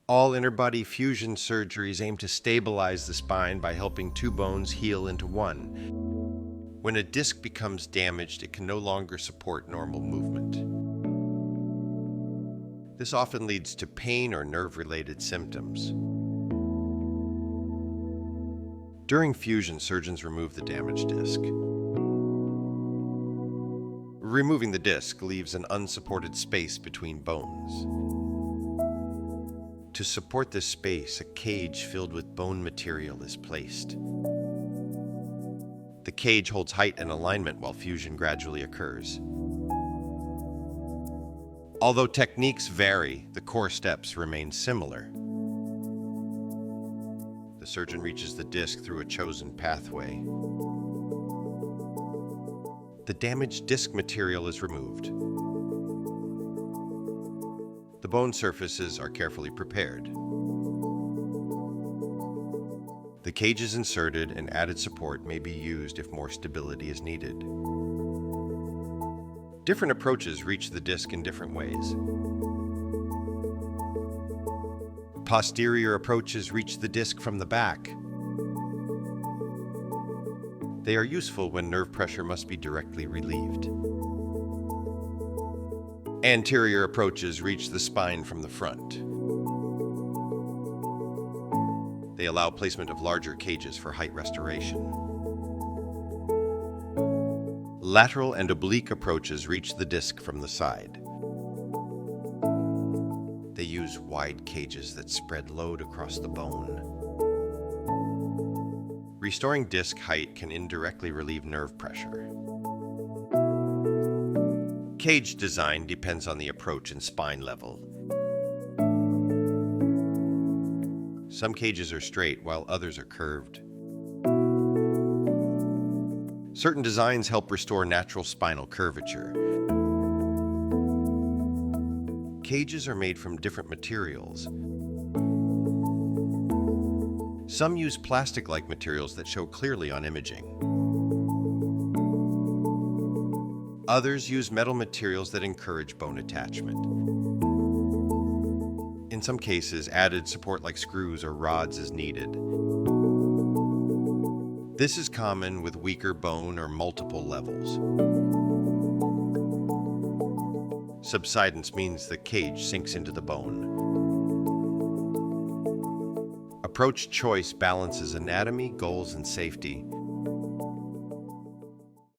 All interbody fusion surgeries aim to stabilize the spine by helping two bones heal into one. When a disc becomes damaged, it can no longer support normal movement. This often leads to pain or nerve-related symptoms. During fusion, surgeons remove the damaged disc. Removing the disc leaves an unsupported space between bones. To support this space, a cage filled with bone material is placed. The cage holds height and alignment while fusion gradually occurs. Although techniques vary, the core steps remain similar. The surgeon reaches the disc through a chosen pathway. The damaged disc material is removed. The bone surfaces are carefully prepared. The cage is inserted and added support may be used if more stability is needed. Different approaches reach the disc in different ways. Posterior approaches reach the disc from the back. They are useful when nerve pressure must be directly relieved. Anterior approaches reach the spine from the front. They allow placement of larger cages for height restoration. Lateral and oblique approaches reach the disc from the side. They use wide cages that spread load across the bone. Restoring disc height can indirectly relieve nerve pressure. Cage design depends on the approach and spine level. Some cages are straight while others are curved. Certain designs help restore natural spinal curvature. Cages are made from different materials. Some use plastic-like materials that show clearly on imaging. Others use metal materials that encourage bone attachment. In some cases, added support like screws or rods is needed. This is common with weaker bone or multiple levels. Subsidence means the cage sinks into the bone. Approach choice balances anatomy, goals, and safety.